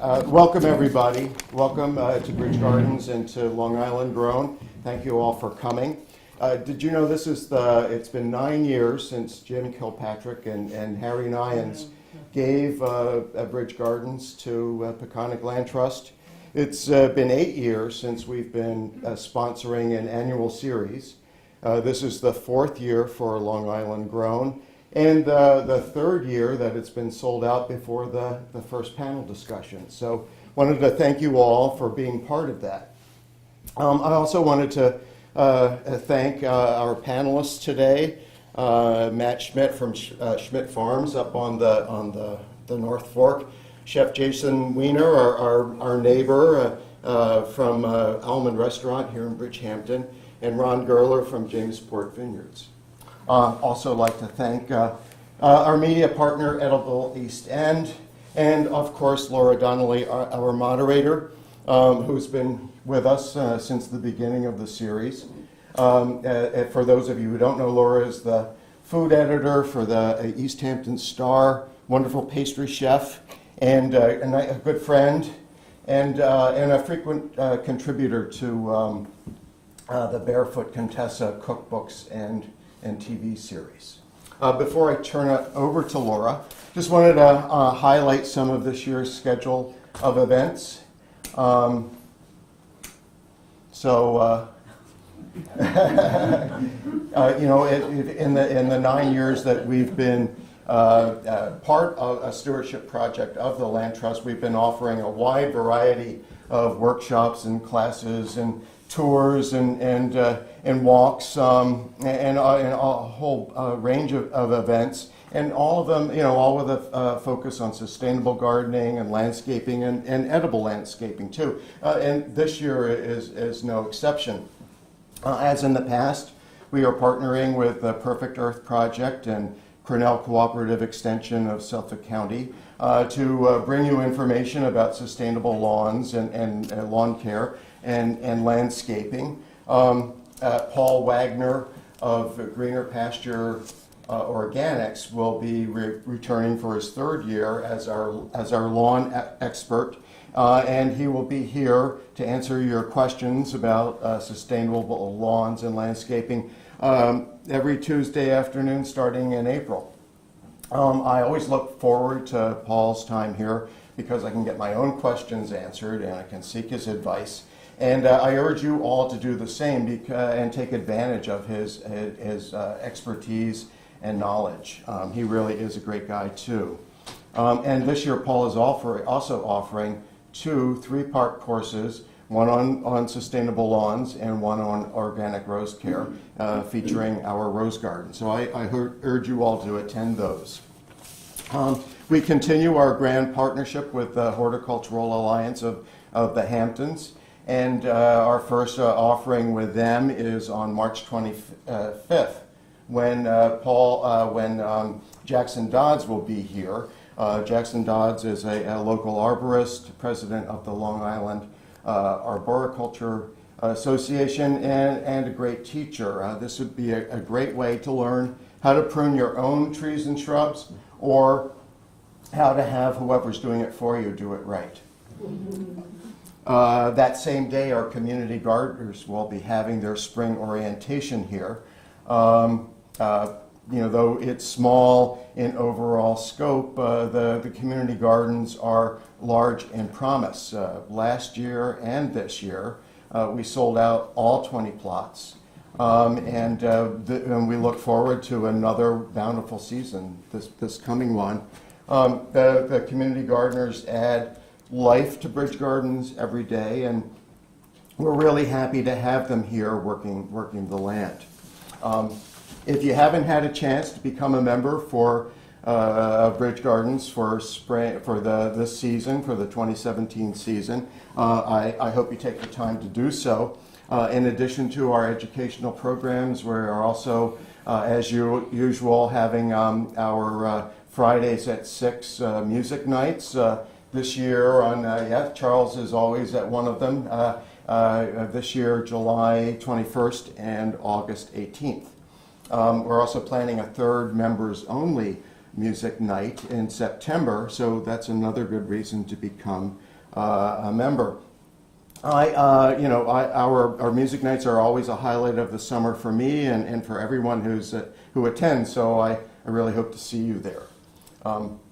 Welcome everybody. Welcome to Bridge Gardens and to Long Island Grown. Thank you all for coming. Did you know it's been 9 years since Jim Kilpatrick and Harry Nyans gave Bridge Gardens to Peconic Land Trust. It's been 8 years since we've been sponsoring an annual series. This is the 4th year for Long Island Grown, and the 3rd year that it's been sold out before the first panel discussion. So wanted to thank you all for being part of that. I also wanted to thank our panelists today, Matt Schmitt from Schmitt Farms up on the North Fork, Chef Jason Weiner, our neighbor from Almond restaurant here in Bridgehampton, and Ron Goerler from Jamesport Vineyards. Also like to thank our media partner, Edible East End, and of course Laura Donnelly, our moderator, who's been with us since the beginning of the series. For those of you who don't know, Laura is the food editor for the East Hampton Star, wonderful pastry chef, and a good friend, and a frequent contributor to the Barefoot Contessa cookbooks and TV series. Before I turn it over to Laura, just wanted to highlight some of this year's schedule of events. In the 9 years that we've been part of a stewardship project of the Land Trust, we've been offering a wide variety of workshops and classes and tours and walks and a whole range of events, and all of them, all with a focus on sustainable gardening and landscaping and edible landscaping too. And this year is no exception. As in the past, we are partnering with the Perfect Earth Project and Cornell Cooperative Extension of Suffolk County to bring you information about sustainable lawns and lawn care and landscaping. Paul Wagner of Greener Pasture Organics will be returning for his 3rd year as our lawn expert, and he will be here to answer your questions about sustainable lawns and landscaping every Tuesday afternoon starting in April. I always look forward to Paul's time here because I can get my own questions answered and I can seek his advice. And I urge you all to do the same and take advantage of his expertise and knowledge. He really is a great guy too. And this year Paul is also offering 2 3-part courses, one on sustainable lawns and one on organic rose care, featuring our rose garden. So I urge you all to attend those. We continue our grand partnership with the Horticultural Alliance of the Hamptons. And our first offering with them is on March 25th, when Jackson Dodds will be here. Jackson Dodds is a local arborist, president of the Long Island Arboriculture Association, and a great teacher. This would be a great way to learn how to prune your own trees and shrubs, or how to have whoever's doing it for you do it right. That same day, our community gardeners will be having their spring orientation here. Though it's small in overall scope, the community gardens are large in promise. Last year and this year, we sold out all 20 plots. And we look forward to another bountiful season, this coming one. The community gardeners add life to Bridge Gardens every day, and we're really happy to have them here working the land. If you haven't had a chance to become a member for Bridge Gardens for this season, for the 2017 season, I hope you take the time to do so. In addition to our educational programs, we are also, as usual, having our Fridays at 6 music nights. This year Charles is always at one of them. This year, July 21st and August 18th. We're also planning a 3rd members-only music night in September, so that's another good reason to become a member. Our music nights are always a highlight of the summer for me and for everyone who attends, so I really hope to see you there.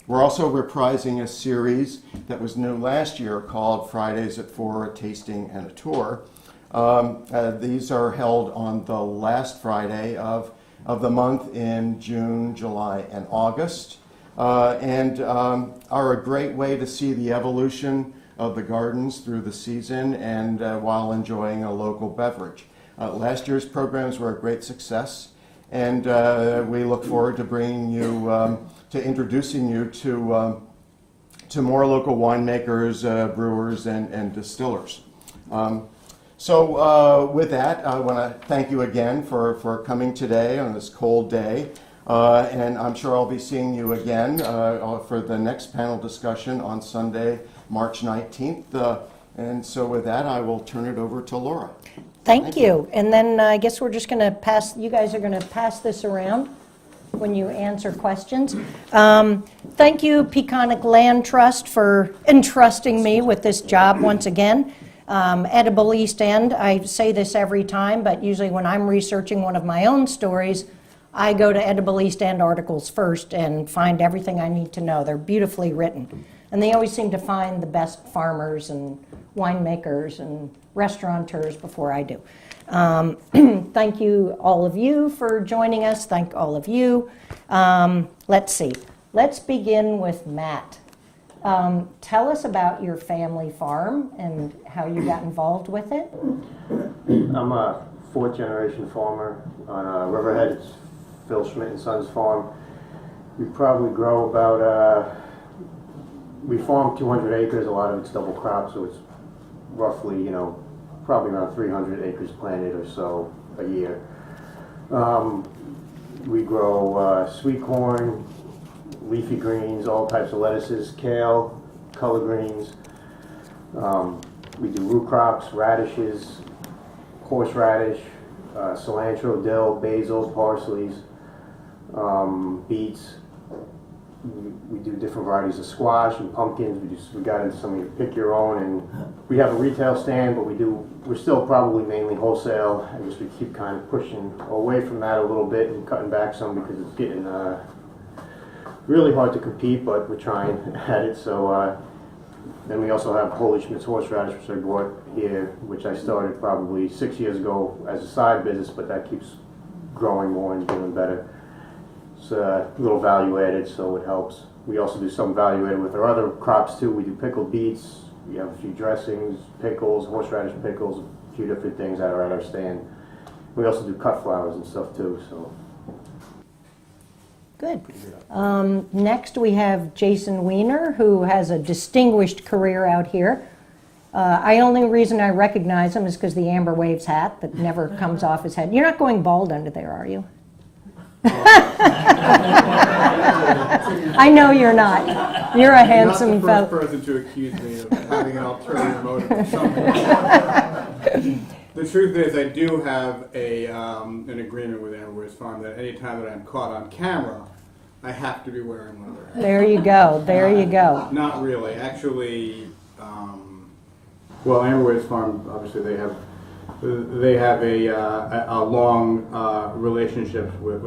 We're also reprising a series that was new last year called Fridays at 4, a tasting and a tour. These are held on the last Friday of the month in June, July, and August, and are a great way to see the evolution of the gardens through the season and while enjoying a local beverage. Last year's programs were a great success, and we look forward to bringing you, to introducing you to more local winemakers, brewers, and distillers. So with that, I want to thank you again for coming today on this cold day. And I'm sure I'll be seeing you again for the next panel discussion on Sunday, March 19th. And so with that, I will turn it over to Laura. Thank you. And then I guess we're just going to pass, you guys are going to pass this around when you answer questions. Thank you, Peconic Land Trust, for entrusting me with this job once again. Edible East End, I say this every time, but usually when I'm researching one of my own stories, I go to Edible East End articles first and find everything I need to know. They're beautifully written. And they always seem to find the best farmers and winemakers and restaurateurs before I do. Thank you, all of you, for joining us. Thank all of you. Let's see. Let's begin with Matt. Tell us about your family farm and how you got involved with it. I'm a fourth-generation farmer on Riverhead. It's Phil Schmitt and Sons farm. We probably grow about, we farm 200 acres, a lot of it's double crop, so it's roughly, probably around 300 acres planted or so a year. We grow sweet corn, leafy greens, all types of lettuces, kale, color greens. We do root crops, radishes, horseradish, cilantro, dill, basil, parsleys, beets. We do different varieties of squash and pumpkins. We got into some of your pick your own, and we have a retail stand, but we're still probably mainly wholesale. I guess we keep kind of pushing away from that a little bit and cutting back some because it's getting really hard to compete, but we're trying at it. So then we also have Holy Schmidt's horseradish, which I bought here, which I started probably 6 years ago as a side business, but that keeps growing more and doing better. It's a little value added, so it helps. We also do some value added with our other crops too. We do pickled beets, we have a few dressings, pickles, horseradish pickles, a few different things that are at our stand. We also do cut flowers and stuff too. So. Good. Next we have Jason Weiner, who has a distinguished career out here. Only reason I recognize him is because the Amber Waves hat that never comes off his head. You're not going bald under there, are you? I know you're not. You're a handsome fellow. Not the first person to accuse me of having an ulterior motive or something. The truth is, I do have an agreement with Amber Waves Farm that any time that I'm caught on camera, I have to be wearing one of their hats. There you go. There you go. Not really. Actually, well, Amber Waves Farm, obviously, they have a long relationship with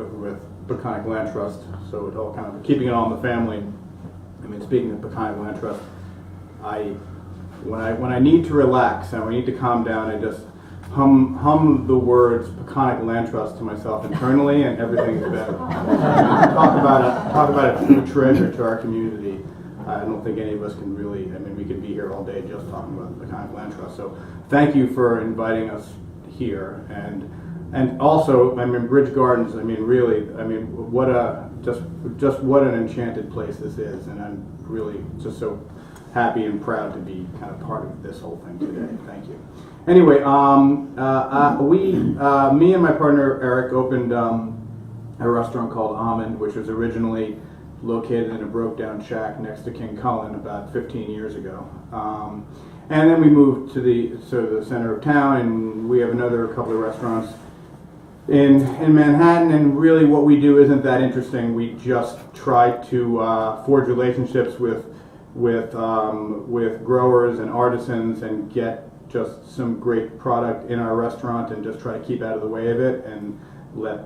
Peconic Land Trust, so it all kind of keeping it all in the family. I mean, speaking of Peconic Land Trust, when I need to relax and I need to calm down, I just hum the words Peconic Land Trust to myself internally, and everything is better. Talk about a true treasure to our community. I don't think any of us can really, I mean, we could be here all day just talking about the Peconic Land Trust. So thank you for inviting us here. And also, I mean, Bridge Gardens, I mean, really, I mean, just what an enchanted place this is. And I'm really just so happy and proud to be kind of part of this whole thing today. Thank you. Anyway, me and my partner Eric opened a restaurant called Almond, which was originally located in a broke-down shack next to King Cullen about 15 years ago. And then we moved to the center of town, and we have another couple of restaurants in Manhattan, and really what we do isn't that interesting. We just try to forge relationships with with growers and artisans and get just some great product in our restaurant and just try to keep out of the way of it and let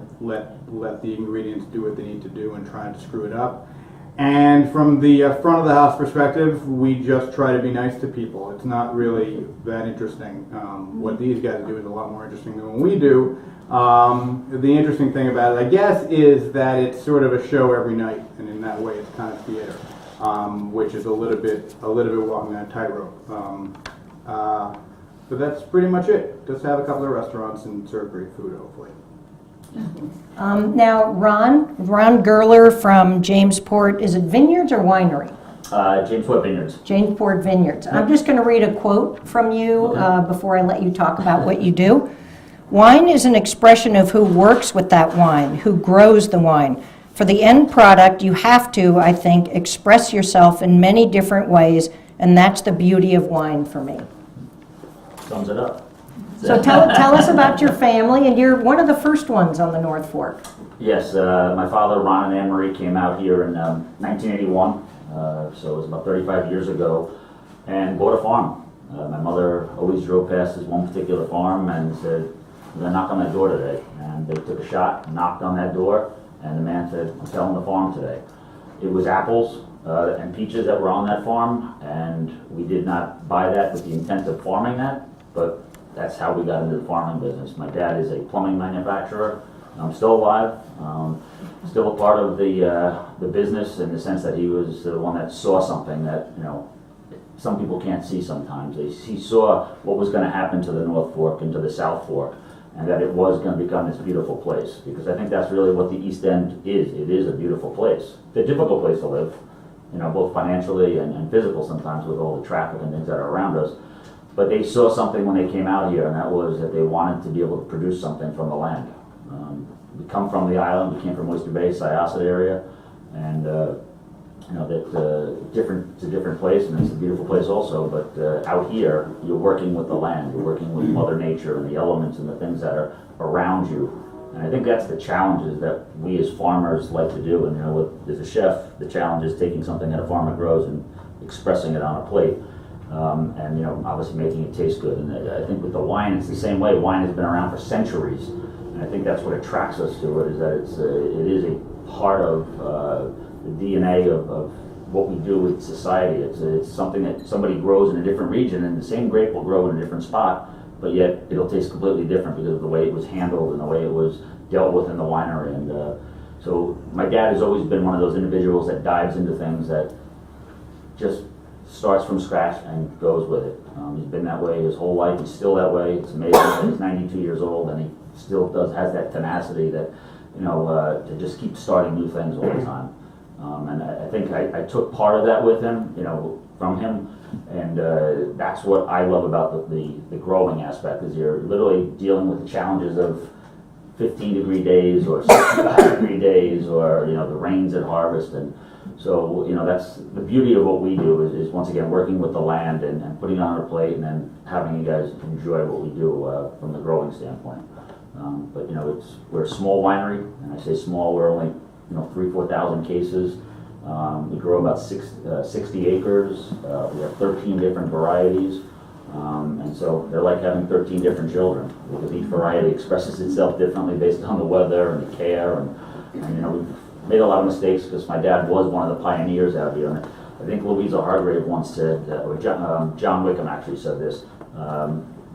the ingredients do what they need to do and try to screw it up. And from the front of the house perspective, we just try to be nice to people. It's not really that interesting. What these guys do is a lot more interesting than what we do. The interesting thing about it, I guess, is that it's sort of a show every night, and in that way, it's kind of theater, which is a little bit walking that tightrope. But that's pretty much it. Just have a couple of restaurants and serve great food, hopefully. Now, Ron Goerler from Jamesport, is it Vineyards or Winery? Jamesport Vineyards. Jamesport Vineyards. I'm just going to read a quote from you before I let you talk about what you do. Wine is an expression of who works with that wine, who grows the wine. For the end product, you have to, I think, express yourself in many different ways, and that's the beauty of wine for me. Sums it up. So tell us about your family, and you're one of the first ones on the North Fork. Yes, my father, Ron and Anne Marie, came out here in 1981, so it was about 35 years ago, and bought a farm. My mother always drove past this one particular farm and said, "We're going to knock on that door today." And they took a shot, knocked on that door, and the man said, "I'm selling the farm today." It was apples and peaches that were on that farm, and we did not buy that with the intent of farming that, but that's how we got into the farming business. My dad is a plumbing manufacturer. I'm still alive, still a part of the business in the sense that he was the one that saw something that, some people can't see sometimes. He saw what was going to happen to the North Fork and to the South Fork, and that it was going to become this beautiful place. Because I think that's really what the East End is. It is a beautiful place. It's a difficult place to live, both financially and physical sometimes with all the traffic and things that are around us. But they saw something when they came out here, and that was that they wanted to be able to produce something from the land. We come from the island. We came from Oyster Bay, Syosset area, and it's a different place, and it's a beautiful place also. But out here, you're working with the land. You're working with Mother Nature and the elements and the things that are around you. And I think that's the challenges that we as farmers like to do. And as a chef, the challenge is taking something that a farmer grows and expressing it on a plate. And obviously making it taste good. And I think with the wine, it's the same way. Wine has been around for centuries, and I think that's what attracts us to it. Is that it is a part of the DNA of what we do with society. It's something that somebody grows in a different region, and the same grape will grow in a different spot, but yet it'll taste completely different because of the way it was handled and the way it was dealt with in the winery. And so my dad has always been one of those individuals that dives into things that just starts from scratch and goes with it. He's been that way his whole life. He's still that way. It's amazing that he's 92 years old and he still has that tenacity that, to just keep starting new things all the time. And I think I took part of that with him, from him. And that's what I love about the growing aspect, is you're literally dealing with the challenges of 15-degree days or 65-degree days, or the rains at harvest. And so that's the beauty of what we do, is once again working with the land and putting it on our plate, and then having you guys enjoy what we do from the growing standpoint. But we're a small winery, and I say small, we're only 3,000-4,000 cases. We grow about 60 acres. We have 13 different varieties. And so they're like having 13 different children, because each variety expresses itself differently based on the weather and the care. And we've made a lot of mistakes because my dad was one of the pioneers out here. And I think Louisa Hargrave once said, or John Wickham actually said this,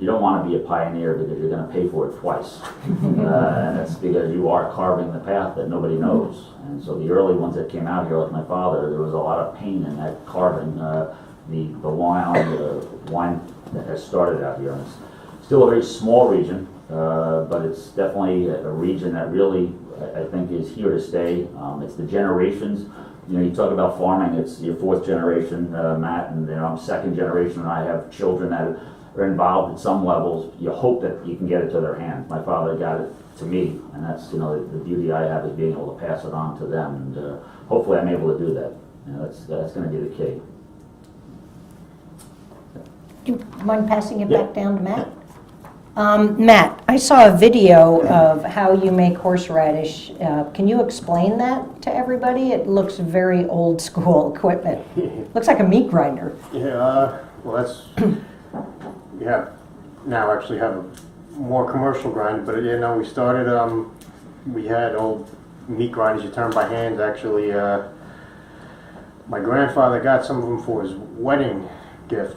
you don't want to be a pioneer because you're going to pay for it twice. And that's because you are carving the path that nobody knows. And so the early ones that came out here, like my father, there was a lot of pain in that carving the Long Island wine that has started out here. And it's still a very small region, but it's definitely a region that really, I think, is here to stay. It's the generations. You talk about farming, it's your fourth generation, Matt, and I'm second generation, and I have children that are involved at some levels. You hope that you can get it to their hands. My father got it to me, and that's the beauty I have, is being able to pass it on to them, and hopefully I'm able to do that. That's going to be the key. Do you mind passing it back down to Matt? Matt, I saw a video of how you make horseradish. Can you explain that to everybody? It looks very old school equipment. Looks like a meat grinder. Yeah, well, that's, we have, now actually have a more commercial grinder, but yeah, no, we started, we had old meat grinders you turn by hand, actually. My grandfather got some of them for his wedding gift.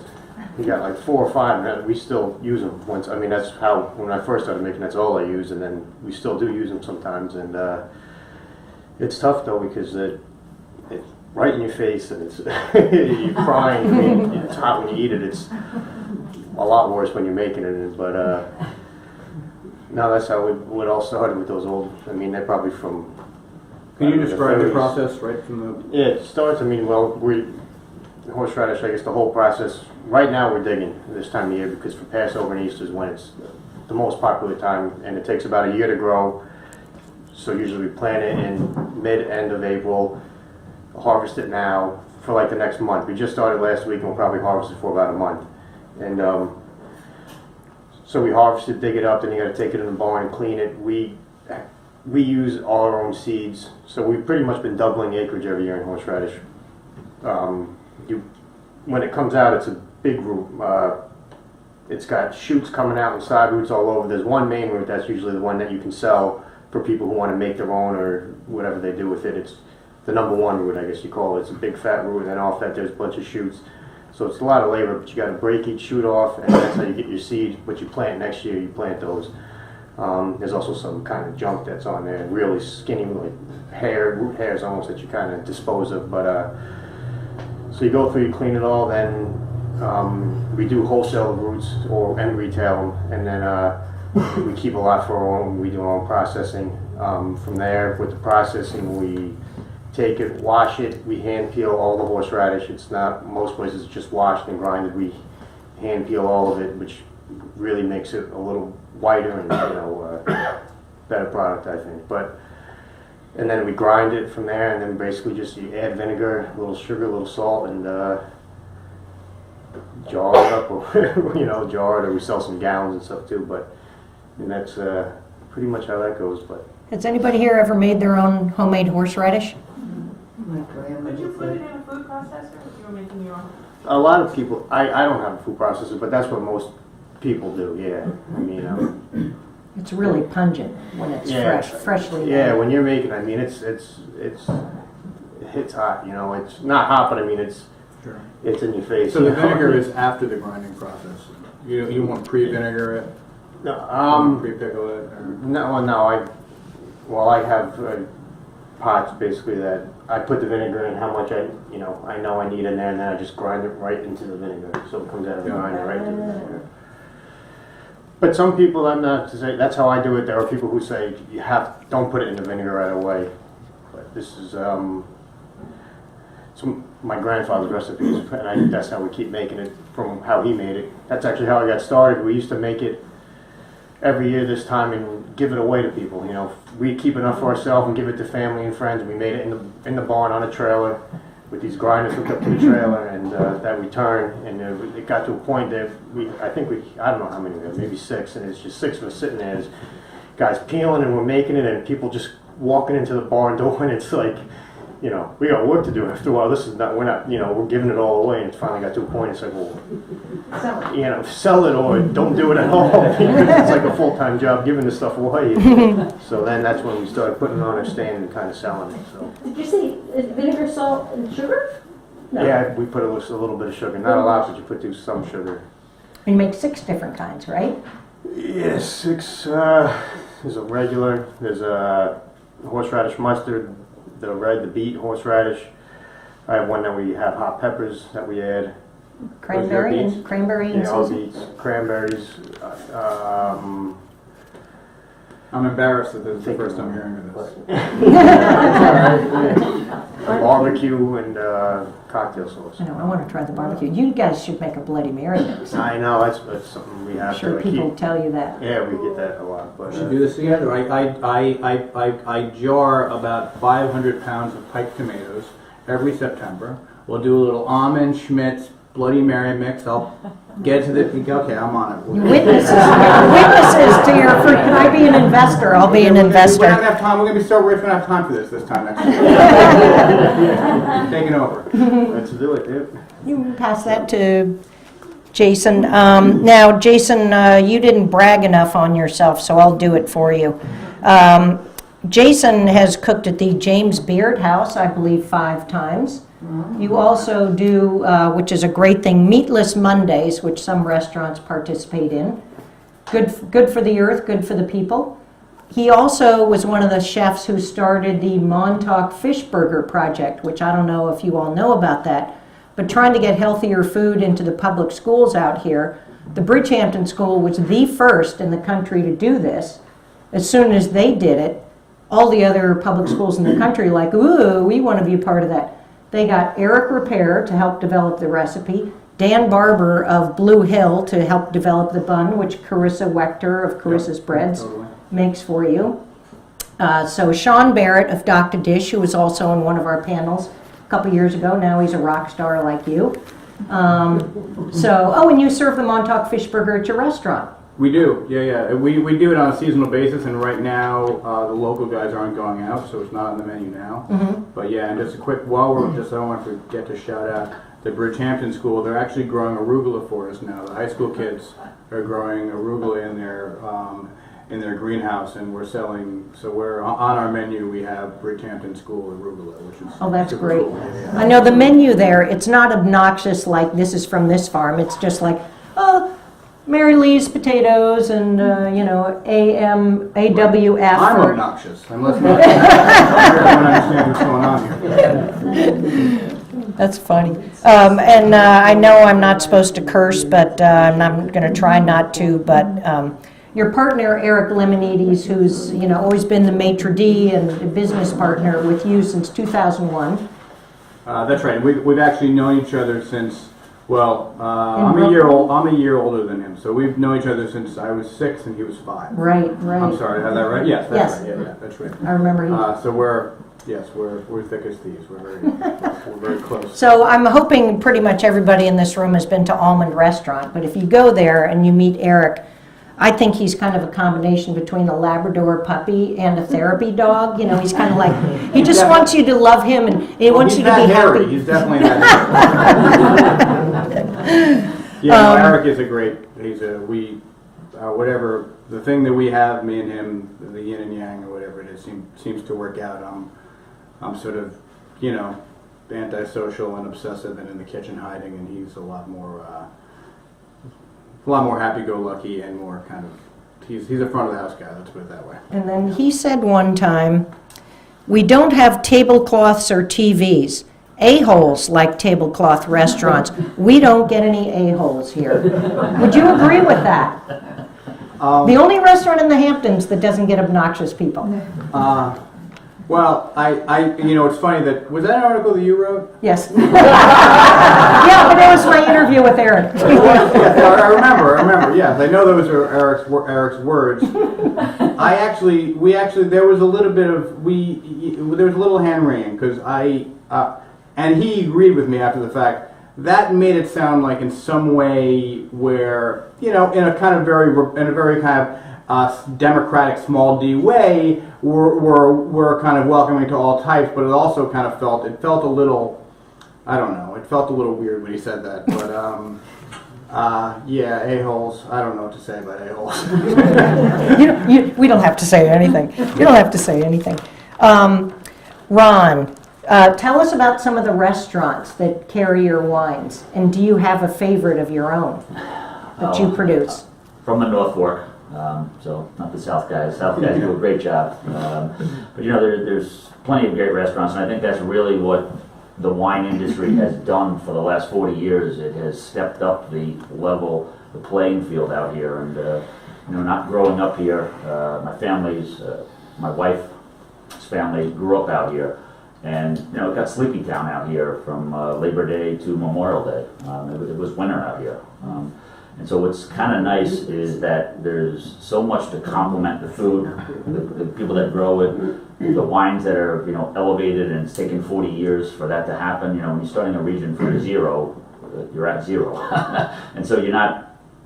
He got like 4 or 5, and we still use them once. I mean, that's how, when I first started making, that's all I used, and then we still do use them sometimes. And it's tough though, because it's right in your face, and it's you're crying. I mean, it's hot when you eat it. It's a lot worse when you're making it. But no, that's how it all started with those old. I mean, they're probably from. Can you describe the 30s. process right from the? Yeah, it starts. I mean, well, the horseradish, I guess the whole process. Right now we're digging this time of year because for Passover and Easter is when it's the most popular time, and it takes about a year to grow. So usually we plant it in mid-end of April, harvest it now for like the next month. We just started last week and we'll probably harvest it for about a month. And so we harvest it, dig it up, then you got to take it in the barn and clean it. We use all our own seeds, so we've pretty much been doubling acreage every year in horseradish. When it comes out, it's a big root. It's got shoots coming out and side roots all over. There's one main root that's usually the one that you can sell for people who want to make their own or whatever they do with it. It's the number 1 root, I guess you call it. It's a big fat root, and then off that there's a bunch of shoots. So it's a lot of labor, but you got to break each shoot off, and that's how you get your seed. What you plant next year, you plant those. There's also some kind of junk that's on there, really skinny, like root hairs almost, that you kind of dispose of. But so you go through, you clean it all, then we do wholesale roots and retail them, and then we keep a lot for our own. We do our own processing. From there, with the processing, we take it, wash it, we hand peel all the horseradish. It's not, most places it's just washed and grinded. We hand peel all of it, which really makes it a little whiter and better product, I think. And then we grind it from there, and then basically just you add vinegar, a little sugar, a little salt, and jar it up, or jar it, or we sell some gallons and stuff too. And that's pretty much how that goes. But Has anybody here ever made their own homemade horseradish? Would you put it in a food processor if you were making your own? a lot of people, I don't have a food processor, but that's what most people do. Yeah, I mean. It's really pungent when it's freshly made. Yeah, when you're making, I mean, it hits hot. It's not hot, but I mean, it's in your face. So the vinegar is after the grinding process. You won't pre-vinegar it? No, Pre-pickle it? Or? No. I have pots basically that I put the vinegar in how much I know I need in there, and then I just grind it right into the vinegar, so it comes out of the grinder right to the vinegar. But some people, I'm not to say that's how I do it. There are people who say don't put it in the vinegar right away. But this is my grandfather's recipes, and that's how we keep making it from how he made it. That's actually how I got started. We used to make it every year this time and give it away to people. We keep enough for ourselves and give it to family and friends. We made it in the barn on a trailer with these grinders hooked up to the trailer, and that we turn. And it got to a point that I don't know how many we had, maybe 6, and it's just 6 of us sitting there. There's guys peeling, and we're making it, and people just walking into the barn door, and it's like, we got work to do after a while. We're giving it all away, and it finally got to a point. It's like, well, sell it or don't do it at all. It's like a full-time job giving this stuff away. So then that's when we started putting it on our stand and kind of selling it. So. Did you say vinegar, salt, and sugar? No. Yeah, we put a little bit of sugar. Not a lot, but you put some sugar. You make 6 different kinds, right? Yes, 6. There's a regular. There's a horseradish mustard. The beet horseradish. I have one that we have hot peppers that we add. Cranberry and all season. beets, cranberries. I'm embarrassed that this is the first time hearing of this. Barbecue and cocktail sauce. I know, I want to try the barbecue. You guys should make a Bloody Mary mix. I know, that's something we have I'm sure to people keep. tell you that. Yeah, we get that a lot. But We should do this together. I jar about 500 pounds of pipe tomatoes every September. We'll do a little Almond, Schmitt, Bloody Mary mix. I'll get to the, okay, I'm on it. Witnesses to your fruit. Can I be an investor? I'll be an We're investor. not gonna have time, we're gonna be so rich, we're gonna have time for this time next year. Taking over. Let's do it, dude. You can pass that to Jason. Now, Jason, you didn't brag enough on yourself, so I'll do it for you. Jason has cooked at the James Beard House, I believe, 5 times. You also do, which is a great thing, Meatless Mondays, which some restaurants participate in. Good for the earth, good for the people. He also was one of the chefs who started the Montauk Fish Burger Project, which I don't know if you all know about that, but trying to get healthier food into the public schools out here. The Bridgehampton School was the first in the country to do this. As soon as they did it, all the other public schools in the country were like, ooh, we want to be a part of that. They got Eric Repair to help develop the recipe, Dan Barber of Blue Hill to help develop the bun, which Carissa Wechter of Carissa's Breads makes for you. So Sean Barrett of Dr. Dish, who was also on one of our panels a couple years ago, now he's a rock star like you. And you serve the Montauk Fish Burger at your restaurant. We do, yeah. We do it on a seasonal basis, and right now the local guys aren't going out, so it's not on the menu now. But yeah, and just a quick, I don't want to forget to shout out the Bridgehampton School. They're actually growing arugula for us now. The high school kids are growing arugula in their greenhouse, and we're selling. So we're on our menu. We have Bridgehampton School arugula, which is that's super great. cool. Yeah. I know the menu there. It's not obnoxious like this is from this farm. It's just like, oh, Mary Lee's potatoes and AWF. I'm or, obnoxious. Unless everyone understands what's going on here. That's funny. I know I'm not supposed to curse, but I'm going to try not to. But your partner, Eric Lemonides, who's always been the maitre d' and a business partner with you since 2001. That's right. We've actually known each other since. Well, I'm a year older than him, so we've known each other since I was 6 and he was 5. Right. I'm sorry, is that right? Yes, that's Yes. right. Yeah, that's right. I remember you. So we're thick as thieves. We're very close. So I'm hoping pretty much everybody in this room has been to Almond Restaurant, but if you go there and you meet Eric, I think he's kind of a combination between a Labrador puppy and a therapy dog. He's kind of like, he just wants you to love him and he wants you to be happy. He's definitely that hairy. Eric is a great, whatever, the thing that we have, me and him, the yin and yang or whatever it is, seems to work out. I'm sort of, antisocial and obsessive and in the kitchen hiding, and he's a lot more happy-go-lucky and more kind of, he's a front-of-the-house guy, let's put it that way. And then he said one time, we don't have tablecloths or TVs. A-holes like tablecloth restaurants. We don't get any a-holes here. Would you agree with that? The only restaurant in the Hamptons that doesn't get obnoxious people. Well, it's funny was that an article that you wrote? Yes. Yeah, but that was my interview with Eric. Yes, I remember. Yes, I know those are Eric's words. There was a little bit of there was a little hand wringing because and he agreed with me after the fact. That made it sound like in some way where in a very kind of democratic small d way we're kind of welcoming to all types, but it also kind of felt a little, I don't know, it felt a little weird when he said that, but a-holes, I don't know what to say about a-holes. We don't have to say anything. You don't have to say anything. Ron, tell us about some of the restaurants that carry your wines, and do you have a favorite of your own that you produce? From the North Fork. So not the South guys. South guys do a great job. But there's plenty of great restaurants, and I think that's really what the wine industry has done for the last 40 years. It has stepped up the level, the playing field out here. And not growing up here, my wife's family grew up out here, and it got sleepy town out here from Labor Day to Memorial Day. It was winter out here. And so what's kind of nice is that there's so much to complement the food, the people that grow it, the wines that are elevated, and it's taken 40 years for that to happen. When you're starting a region from zero, you're at zero. And so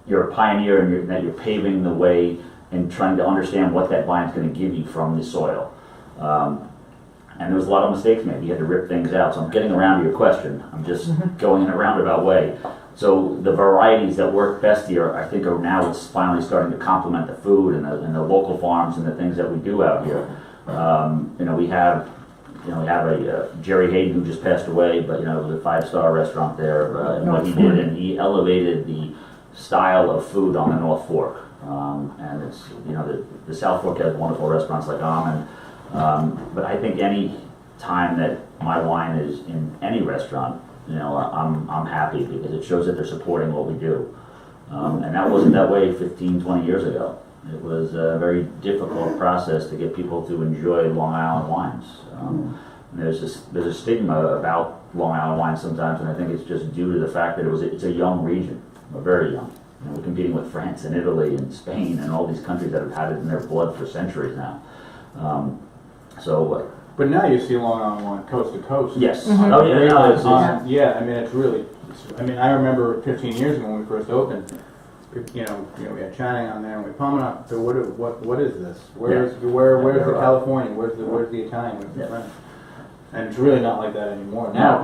you're a pioneer, and you're paving the way and trying to understand what that vine's going to give you from the soil. And there was a lot of mistakes made. You had to rip things out. So I'm getting around to your question. I'm just going in a roundabout way. So the varieties that work best here, I think, are now it's finally starting to complement the food and the local farms and the things that we do out here. We have a Jerry Hayden who just passed away, but it was a 5-star restaurant there, and what he did, and he elevated the style of food on the North Fork. And it's the South Fork has wonderful restaurants like Almond. But I think any time that my wine is in any restaurant, I'm happy because it shows that they're supporting what we do. And that wasn't that way 15, 20 years ago. It was a very difficult process to get people to enjoy Long Island wines. There's a stigma about Long Island wines sometimes, and I think it's just due to the fact that it's a young region. We're very young. We're competing with France and Italy and Spain and all these countries that have had it in their blood for centuries now. But now you see Long Island wine coast to coast. Yes. Mm-hmm. Oh yeah. Yeah, I mean, it's really. I remember 15 years ago when we first opened. We had Channing on there, and we palmed up. So what is this? Where's the California? Where's the Italian? Where's the French? And it's really not like that anymore. Now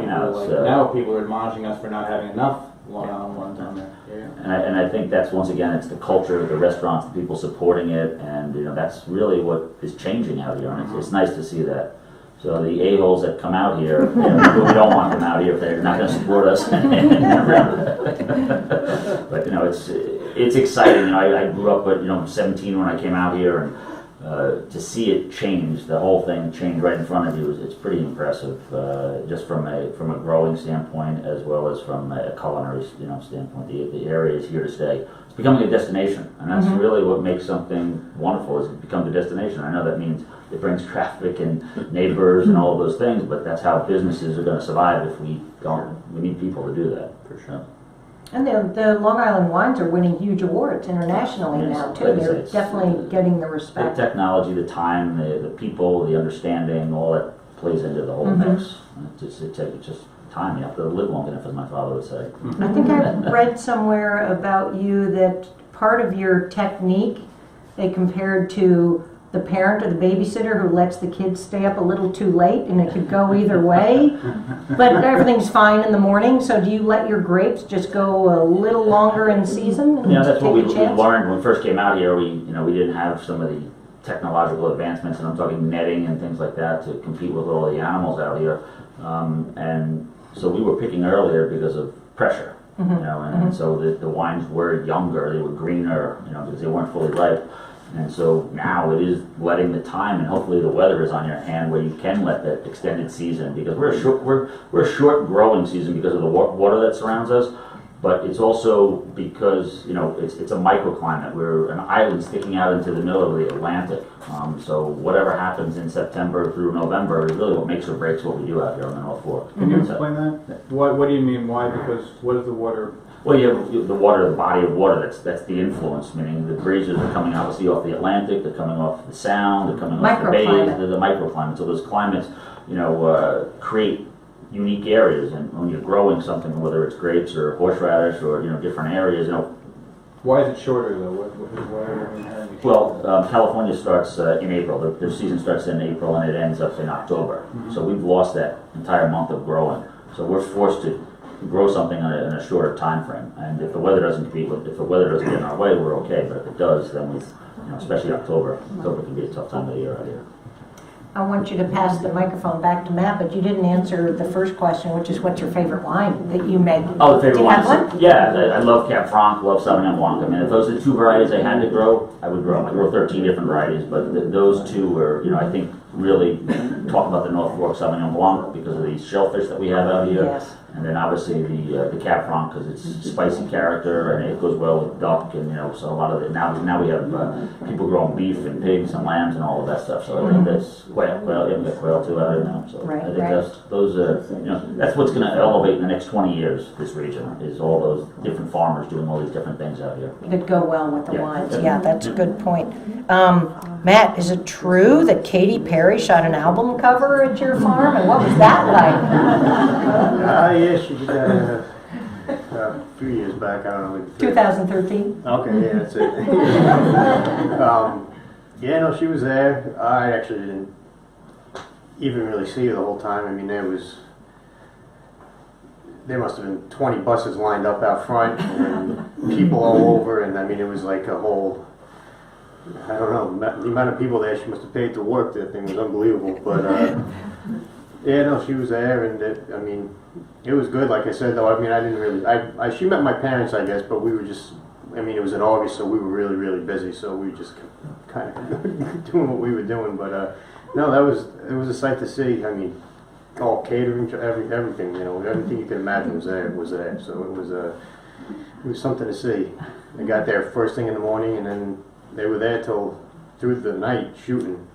people are admonishing us for not having enough Long Island wines on there. Yeah. And I think that's, once again, it's the culture, the restaurants, the people supporting it, and that's really what is changing out here, and it's nice to see that. So the a-holes that come out here, we don't want them out here if they're not going to support us. But it's exciting. I grew up at 17 when I came out here, and to see it change, the whole thing change right in front of you, it's pretty impressive. Just from a growing standpoint, as well as from a culinary standpoint. The area is here to stay. It's becoming a destination, and that's really what makes something wonderful. Is it becomes a destination. I know that means it brings traffic and neighbors and all of those things, but that's how businesses are going to survive if we don't. We need people to do that, for sure. And the Long Island wines are winning huge awards internationally now, too. They're definitely getting the respect. The technology, the time, the people, the understanding, all that plays into the whole mix. It's just time. You have to live long enough, as my father would say. I think I read somewhere about you that part of your technique, they compared to the parent or the babysitter who lets the kids stay up a little too late, and it could go either way. But everything's fine in the morning, so do you let your grapes just go a little longer in season? And that's what we chance? learned when we first came out here. We didn't have some of the technological advancements, and I'm talking netting and things like that to compete with all the animals out here. And so we were picking earlier because of pressure, and so the wines were younger, they were greener, because they weren't fully ripe. And so now it is letting the time, and hopefully the weather is on your hand where you can let that extended season, because we're a short growing season because of the water that surrounds us, but it's also because it's a microclimate. We're an island sticking out into the middle of the Atlantic. So whatever happens in September through November is really what makes or breaks what we do out here on the North Fork. Can you explain that? What do you mean? Why? Because what is the water? Well, you have the water, the body of water, that's the influence, meaning the breezes are coming obviously off the Atlantic, they're coming off the Sound, they're coming off the bays, they're the microclimate. So those climates, create unique areas, and when you're growing something, whether it's grapes or horseradish or, different areas, Why is it shorter though? What are we having? Well, California starts in April. Their season starts in April and it ends up in October. So we've lost that entire month of growing. So we're forced to grow something in a shorter time frame. And if the weather doesn't get in our way, we're okay. But if it does, then especially October can be a tough time of the year out here. I want you to pass the microphone back to Matt, but you didn't answer the first question, which is what's your favorite wine that you make? Oh, the favorite Do you wines? have one? Yeah, I love Cab Franc, love Sauvignon Blanc. I mean, if those are the two varieties I had to grow, I would grow. I grow 13 different varieties, but those two are, I think, really talk about the North Fork Sauvignon Blanc because of the shellfish that we have out here. Yes. And then obviously the Cab Franc because it's spicy character and it goes well with duck and so a lot of it. Now we have people growing beef and pigs and lambs and all of that stuff. So I think that's quail. Yeah, we got quail too out here now. So Right, I think right. those are that's what's going to elevate in the next 20 years. This region is all those different farmers doing all these different things out here. That go well with the Yeah. wines. Yeah, that's a good point. Matt, is it true that Katy Perry shot an album cover at your farm? And what was that like? Yes, she did. a few years back, I don't know, maybe 2013? Okay, yeah, that's it. Yeah, no, she was there. I actually didn't even really see her the whole time. I mean, there must have been 20 buses lined up out front and people all over, and I mean, it was like a whole, I don't know, the amount of people there she must have paid to work. That thing was unbelievable. But yeah, no, she was there, and I mean, it was good. Like I said, though, I mean, I didn't really, she met my parents, I guess, but we were just, I mean, it was in August, so we were really, really busy, so we were just kind of doing what we were doing. But no, it was a sight to see. I mean, all catering to everything, you know, everything you can imagine was there. So it was something to see. I got there first thing in the morning, and then they were there till through the night shooting.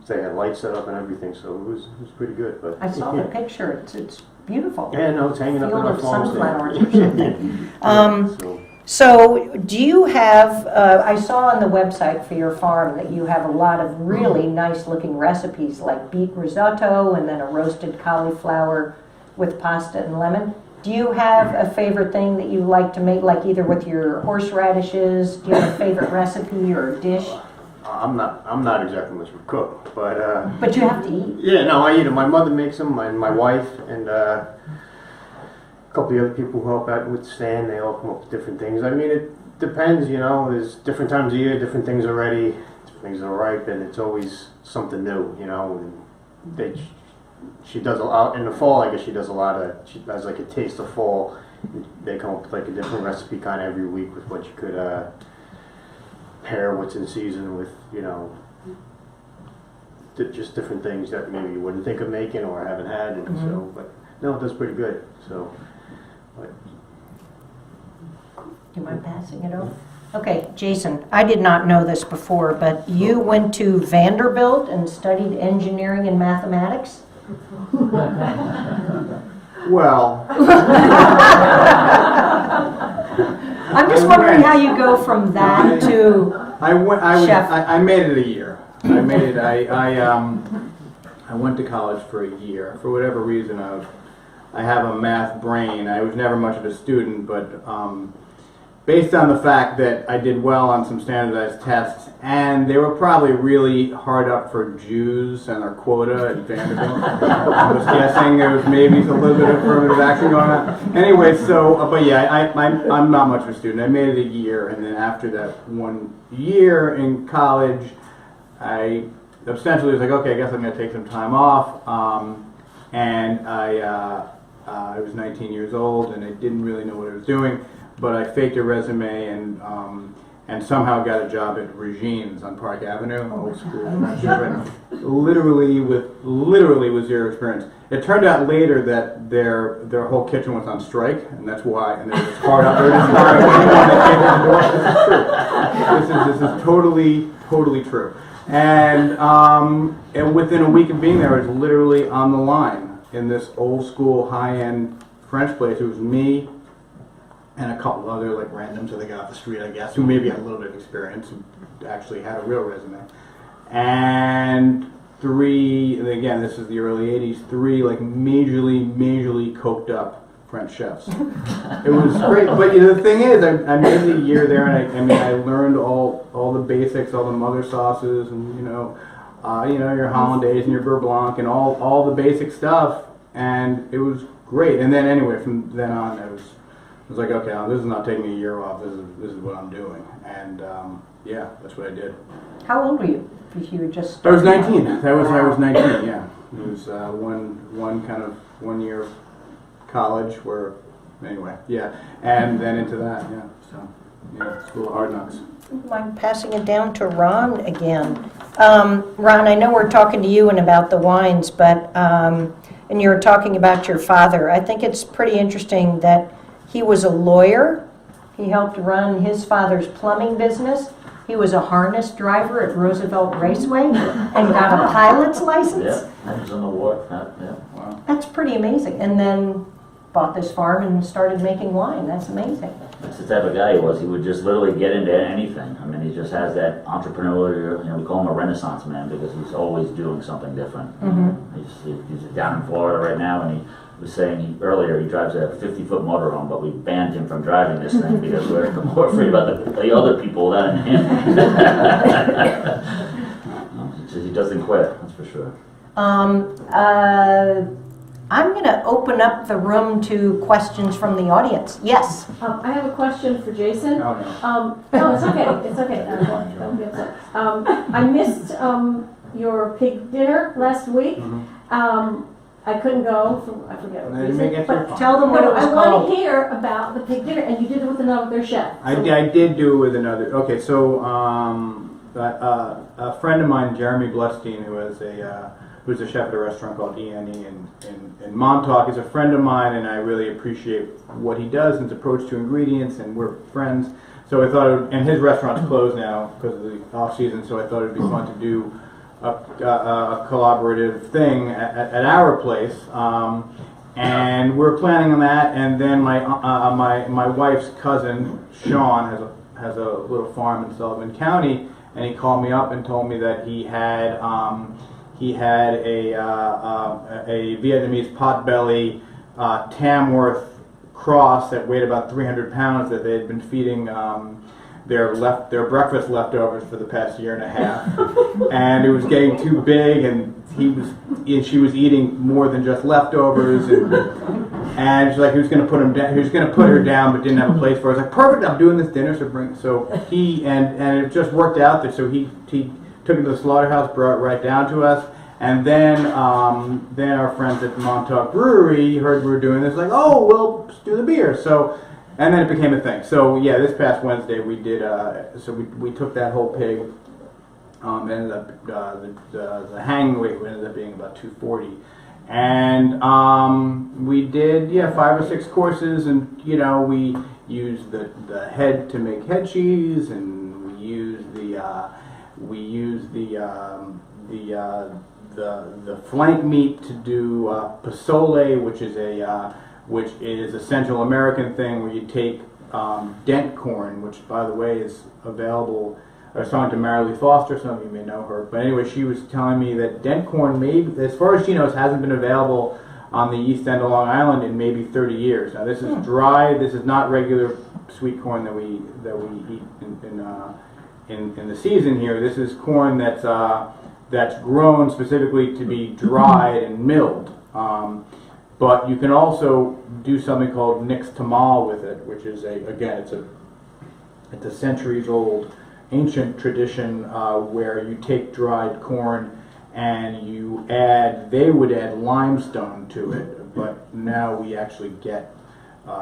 They had lights set up and everything, so it was pretty good. But I saw the picture. It's beautiful. yeah, no, it's hanging up in Field our of farm sunflowers or stand. something. So do you have, I saw on the website for your farm that you have a lot of really nice looking recipes like beet risotto and then a roasted cauliflower with pasta and lemon. Do you have a favorite thing that you like to make, like either with your horseradishes? Do you have a favorite recipe or a dish? I'm not exactly much of a cook, but But you have to eat. yeah, no, I eat them. My mother makes them, and my wife, and a couple of other people who help out with the stand. They all come up with different things. I mean, it depends, you know. There's different times of year, different things are ready, things are ripe, and it's always something new, you know. And she does a lot in the fall. I guess she does a lot of. She has like a taste of fall. They come up with like a different recipe kind of every week with what you could pair what's in season with, you know, just different things that maybe you wouldn't think of making or haven't had, and so. But no, it does pretty good. So. But. Do you mind passing it over? Okay, Jason, I did not know this before, but you went to Vanderbilt and studied engineering and mathematics? Well, I'm just wondering how you go from that to chef. I made it a year. I made it. I went to college for a year. For whatever reason, I have a math brain. I was never much of a student, but based on the fact that I did well on some standardized tests, and they were probably really hard up for Jews and their quota at Vanderbilt. I was guessing there was maybe a little bit of affirmative action going on. Anyway, so, but yeah, I'm not much of a student. I made it a year, and then after that 1 year in college, I essentially was like, okay, I guess I'm going to take some time off. And I was 19 years old, and I didn't really know what I was doing. But I faked a resume and somehow got a job at Regine's on Park Avenue, old school. literally with zero experience. It turned out later that their whole kitchen was on strike, and that's why. And there was hard out there. This is totally true. And within a week of being there, I was literally on the line in this old school high-end French place. It was me and a couple other like randoms that they got off the street, I guess, who maybe had a little bit of experience, who actually had a real resume. And again, this is the early 80s, three like majorly coked up French chefs. It was great, but you know, the thing is, I made it a year there, and I learned all the basics, all the mother sauces, and your hollandaise and your beurre blanc and all the basic stuff, and it was great. And then anyway, from then on, I was like, okay, this is not taking a year off. This is what I'm doing, and yeah, that's what I did. How old were you? If you were just I was 19. I was 19. Yeah, it was one year of college where, anyway, yeah, and then into that, yeah. So, yeah, School of Hard Knocks. I'm passing it down to Ron again. Ron, I know we're talking to you and about the wines, but and you were talking about your father. I think it's pretty interesting that he was a lawyer. He helped run his father's plumbing business. He was a harness driver at Roosevelt Raceway and got a pilot's license. Yeah, that was in the war. Yeah. Wow. That's pretty amazing. And then bought this farm and started making wine. That's amazing. That's the type of guy he was. He would just literally get into anything. I mean, he just has that entrepreneurial, we call him a Renaissance man because he's always doing something different. Mm-hmm. He's down in Florida right now, and was saying earlier he drives a 50-foot motorhome, but we banned him from driving this thing because we're more afraid about the other people than him. He doesn't quit, that's for sure. I'm going to open up the room to questions from the audience. Yes. I have a question for Jason. Oh, no. No, it's okay. It's okay. Don't be upset. I missed your pig dinner last week. I couldn't go. I forget what No, you reason. may get But your Tell them what it was I want called. to hear about the pig dinner, and you did it with another chef. I did do it with another. Okay, so a friend of mine, Jeremy Blestein, who's a chef at a restaurant called E&E in Montauk, is a friend of mine, and I really appreciate what he does and his approach to ingredients, and we're friends. So I thought, and his restaurant's closed now because of the off season. So I thought it'd be fun to do a collaborative thing at our place. And we're planning on that, and then my wife's cousin Sean has a little farm in Sullivan County, and he called me up and told me that he had a Vietnamese potbelly Tamworth cross that weighed about 300 pounds that they had been feeding their breakfast leftovers for the past year and a half, and it was getting too big, and she was eating more than just leftovers, and she's like, he was going to put him down. He was going to put her down, but didn't have a place for her. I was like, perfect, I'm doing this dinner, so he and it just worked out that so he took it to the slaughterhouse, brought it right down to us, and then our friends at Montauk Brewery heard we were doing this, like, oh, we'll just do the beer. So, and then it became a thing. So yeah, this past Wednesday we did. So we took that whole pig. Ended up the hang weight ended up being about 240, and we did 5 or 6 courses, and we used the head to make head cheese, and we used the flank meat to do pozole, which is a Central American thing where you take dent corn, which by the way is available. I was talking to Marilee Foster, some of you may know her, but anyway, she was telling me that dent corn, maybe, as far as she knows, hasn't been available on the east end of Long Island in maybe 30 years. Now this is dry. This is not regular sweet corn that we eat in the season here. This is corn that's grown specifically to be dried and milled. But you can also do something called nix tamal with it, which is it's a centuries old ancient tradition where you take dried corn and they would add limestone to it, but now we actually get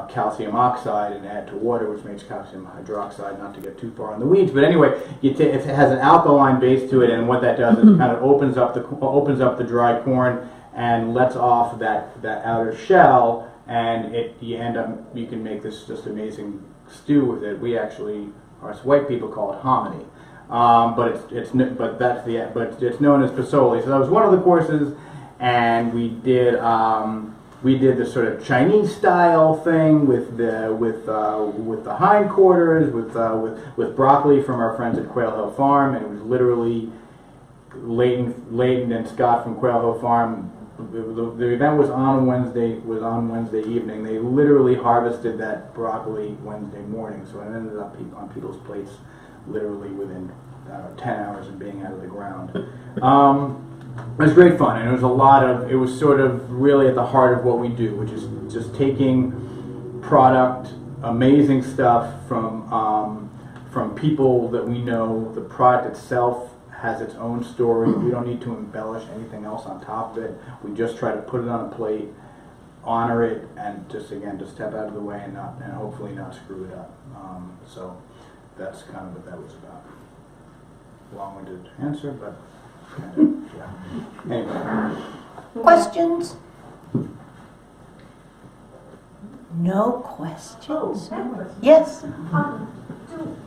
calcium oxide and add to water, which makes calcium hydroxide, not to get too far in the weeds. But anyway, it has an alkaline base to it, and what that does is it kind of opens up the dry corn and lets off that outer shell, and you can make this just amazing stew with it. We actually, us white people call it hominy, but it's known as pozole. So that was one of the courses, and we did this sort of Chinese style thing with the hindquarters, with broccoli from our friends at Quail Hill Farm, and it was literally Leighton and Scott from Quail Hill Farm. The event was on Wednesday evening. They literally harvested that broccoli Wednesday morning, so it ended up on people's plates literally within 10 hours of being out of the ground. It was great fun, and it was sort of really at the heart of what we do, which is just taking product, amazing stuff from people that we know. The product itself has its own story. We don't need to embellish anything else on top of it. We just try to put it on a plate, honor it, and just step out of the way and hopefully not screw it up. So that's kind of what that was about. Long-winded answer, but kind of, yeah. Anyway. Questions? No questions? Oh, I have a question. Yes. Do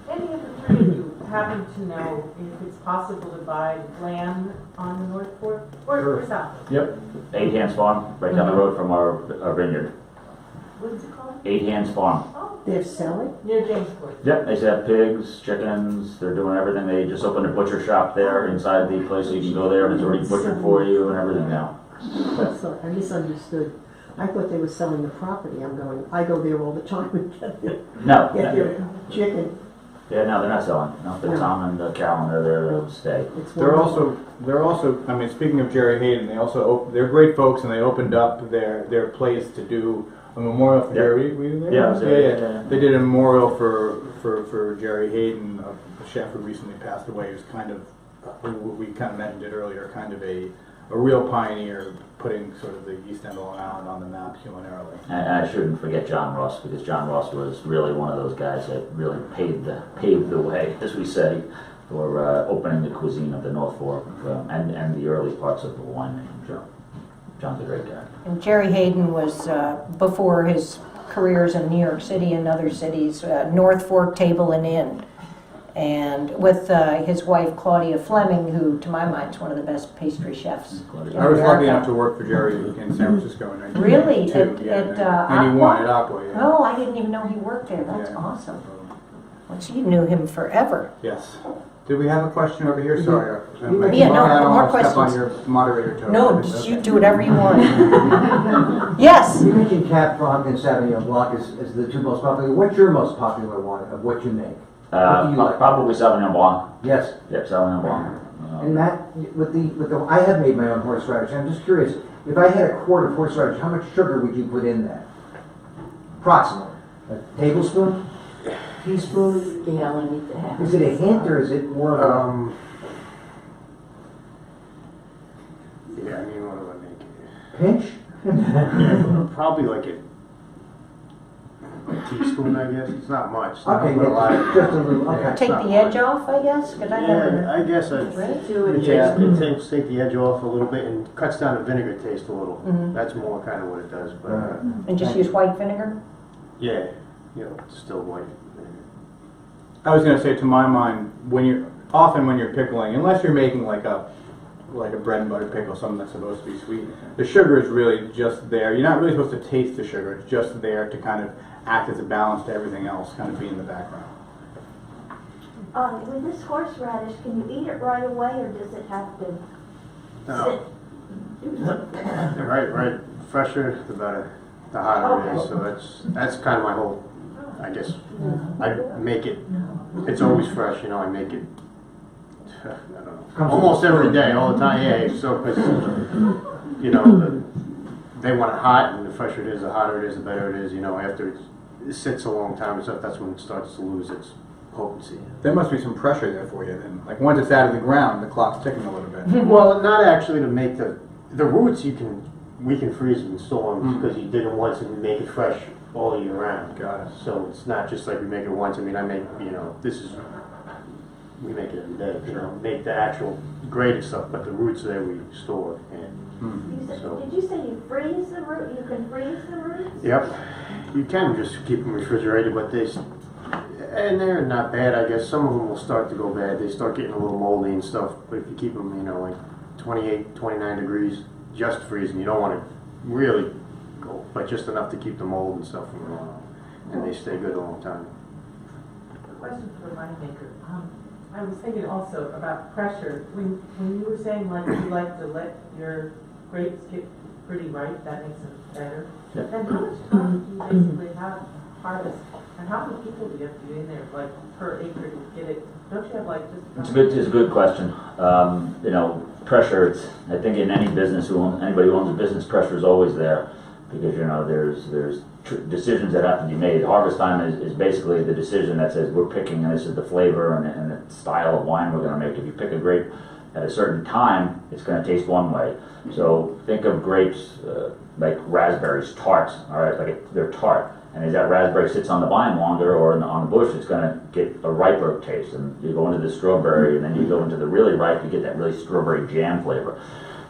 any of the three of you happen to know if it's possible to buy land on the North Fork or South? Yep. 8 Hands Farm, right down the road from our vineyard. What is it called? 8 Hands Farm. Oh, They're selling? near Jamesport. Yep, they have pigs, chickens, they're doing everything. They just opened a butcher shop there inside the place, so you can go there and it's already butchered for you and everything now. So I misunderstood. I thought they were selling the property. I'm going, I go there all the time and get No, their chicken. yeah, no, they're not selling. No, but Tom and Carolyn are there to stay. It's They're wonderful. also, I mean, speaking of Jerry Hayden, they're great folks, and they opened up their place to do a memorial for Yeah. Jerry. Were you there? Yeah, I was there. Yeah. They did a memorial for Jerry Hayden, a chef who recently passed away. He was kind of, we kind of mentioned it earlier, kind of a real pioneer, putting sort of the East End of Long Island on the map culinarily. And I shouldn't forget John Ross, because John Ross was really one of those guys that really paved the way, as we say, for opening the cuisine of the North Fork and the early parts of the winemaking. Sure. John's a great guy. And Jerry Hayden was, before his careers in New York City and other cities, North Fork Table and Inn. And with his wife Claudia Fleming, who to my mind is one of the best pastry chefs. in I was lucky America. enough to work for Jerry in San Francisco in 1992. Really? Yeah, At 91 at Aqua, yeah. Oh, I didn't even know he worked there. That's Yeah. awesome. Well, so you knew him forever. Yes. Did we have a question over here? Sorry. Yeah, no, I don't more want to step on questions. your moderator toe. No, just you do whatever you want. Yes. You mentioned Cab Franc and Sauvignon Blanc as the two most popular. What's your most popular one of what you make? What do you like? Probably Sauvignon Blanc. Yes. Yep, Sauvignon Blanc. And Matt, with the I have made my own horseradish. I'm just curious, if I had a quart of horseradish, how much sugar would you put in that? Approximately. A tablespoon? Teaspoon? Is it a hint or is it more of a Yeah, I mean, what do I make it? pinch? Yeah, probably like a teaspoon, I guess. It's not much. It's not Okay, a lot. just a little, okay. Take the edge off, I guess, because I never. Yeah, I guess it takes the edge off a little bit and cuts down the vinegar taste a little. That's more kind of what it does. But And just use white vinegar? yeah, you know, still white vinegar. I was going to say, to my mind, when you're pickling, unless you're making like a bread and butter pickle, something that's supposed to be sweet, the sugar is really just there. You're not really supposed to taste the sugar. It's just there to kind of act as a balance to everything else, kind of be in the background. With this horseradish, can you eat it right away, or does it have to No. sit? Right. Fresher, the better. The hotter it is. Okay. So that's kind of my whole. I guess I make it. It's always fresh, you know. I make it. I don't know. Almost every day, all the time. Yeah. So, 'cause, you know, they want it hot, and the fresher it is, the hotter it is, the better it is. You know, after it sits a long time and stuff, that's when it starts to lose its potency. There must be some pressure there for you then. Like once it's out of the ground, the clock's ticking a little bit. Well, not actually to make the roots. We can freeze them and store them because you dig them once and you make it fresh all year round. Got it. So it's not just like we make it once. I mean, I make, you know, we make it every day. You know, make the actual grated stuff, but the roots there we store. And Did you say you freeze the root? You can freeze the roots? yep, you can just keep them refrigerated, but and they're not bad. I guess some of them will start to go bad. They start getting a little moldy and stuff. But if you keep them, you know, like 28, 29 degrees, just freezing. You don't want to really go, but just enough to keep the mold and stuff from going on, and they stay good a long time. A question for the winemaker. I was thinking also about pressure. When you were saying like you like to let your grapes get pretty ripe, that makes them better. Yeah. Then how much time do you basically have to harvest? And how many people do you have to be in there, like per acre to get it? Don't you have like just? It's a good question. You know, pressure. I think in any business, anybody who owns a business, pressure is always there because you know there's decisions that have to be made. Harvest time is basically the decision that says we're picking and this is the flavor and the style of wine we're going to make. If you pick a grape at a certain time, it's going to taste one way. So think of grapes like raspberries, tarts. All right, like they're tart. And as that raspberry sits on the vine longer or on the bush, it's going to get a riper taste. And you go into the strawberry, and then you go into the really ripe, you get that really strawberry jam flavor.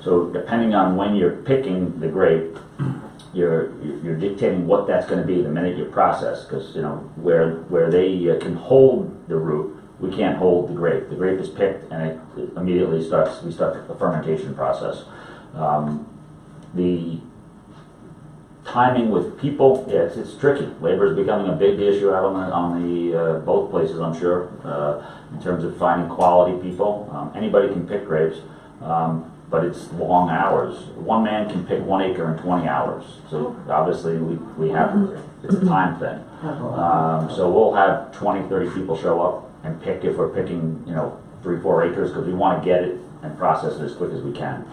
So depending on when you're picking the grape, you're dictating what that's going to be the minute you process. Because you know where they can hold the root, we can't hold the grape. The grape is picked, and it immediately we start the fermentation process. The timing with people, yeah, it's tricky. Labor is becoming a big issue out on the both places, I'm sure, in terms of finding quality people. Anybody can pick grapes. but it's long hours. One man can pick 1 acre in 20 hours. So obviously we have, it's a time thing. So we'll have 20, 30 people show up and pick if we're picking, 3, 4 acres, because we want to get it and process it as quick as we can.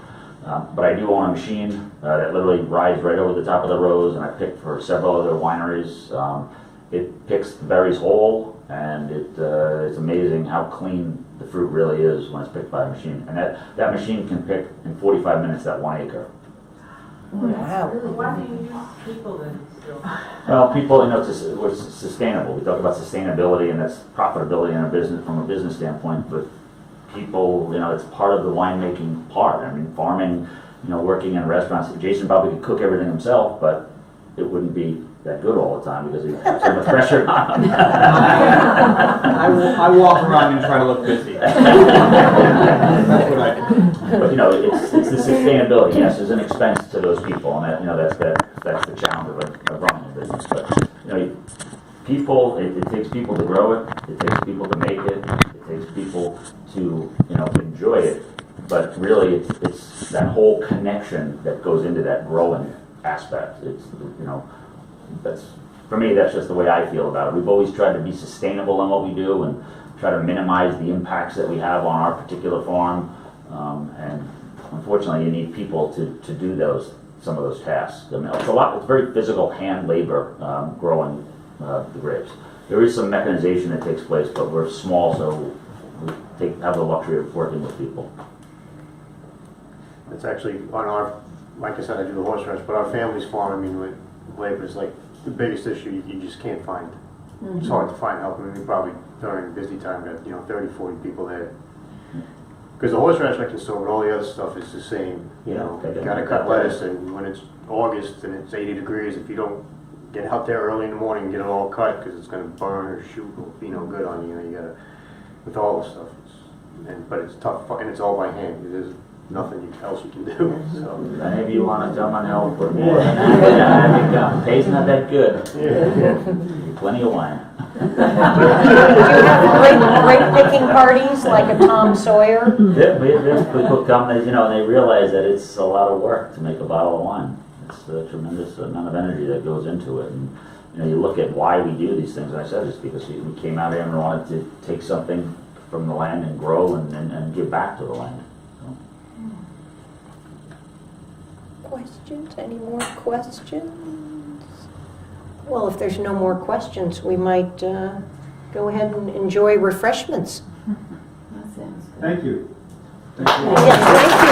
But I do own a machine that literally rides right over the top of the rows, and I pick for several other wineries. It picks the berries whole, and it's amazing how clean the fruit really is when it's picked by a machine. And that machine can pick in 45 minutes that 1 acre. Wow. Why do you use people then still? Well, people, we're sustainable. We talk about sustainability, and that's profitability in a business from a business standpoint. But people, it's part of the winemaking part. I mean, farming, working in restaurants. Jason probably could cook everything himself, but it wouldn't be that good all the time because he has so much pressure on him. I walk around and try to look busy. That's what I do. But it's the sustainability. Yes, there's an expense to those people, and that's the challenge of running a business. But people, it takes people to grow it. It takes people to make it. It takes people to enjoy it. But really, it's that whole connection that goes into that growing aspect. It's that's, for me, that's just the way I feel about it. We've always tried to be sustainable in what we do and try to minimize the impacts that we have on our particular farm. And unfortunately, you need people to do some of those tasks. I mean, it's very physical hand labor growing the grapes. There is some mechanization that takes place, but we're small, so we have the luxury of working with people. It's actually on our, like I said, I do the horse ranch, but our family's farm, with labor is like the biggest issue you just can't find. It's hard to find help. I mean, we probably during busy time got 30, 40 people there. Because the horse ranch I can store, but all the other stuff is the same. You gotta cut lettuce, and when it's August and it's 80 degrees, if you don't get out there early in the morning and get it all cut, because it's gonna burn or shoot or be no good on you. You gotta, with all the stuff. But it's tough, and it's all by hand. There's nothing else you can do. So. Any of you want to come and help? Or pay's not that good. Plenty of wine. Do you have great picking parties like a Tom Sawyer? People come, they realize that it's a lot of work to make a bottle of wine. It's a tremendous amount of energy that goes into it. And you look at why we do these things. And I said it's because we came out here and wanted to take something from the land and grow and give back to the land. Questions? Any more questions? Well, if there's no more questions, we might go ahead and enjoy refreshments. That sounds good. Thank you. Yes, thank you.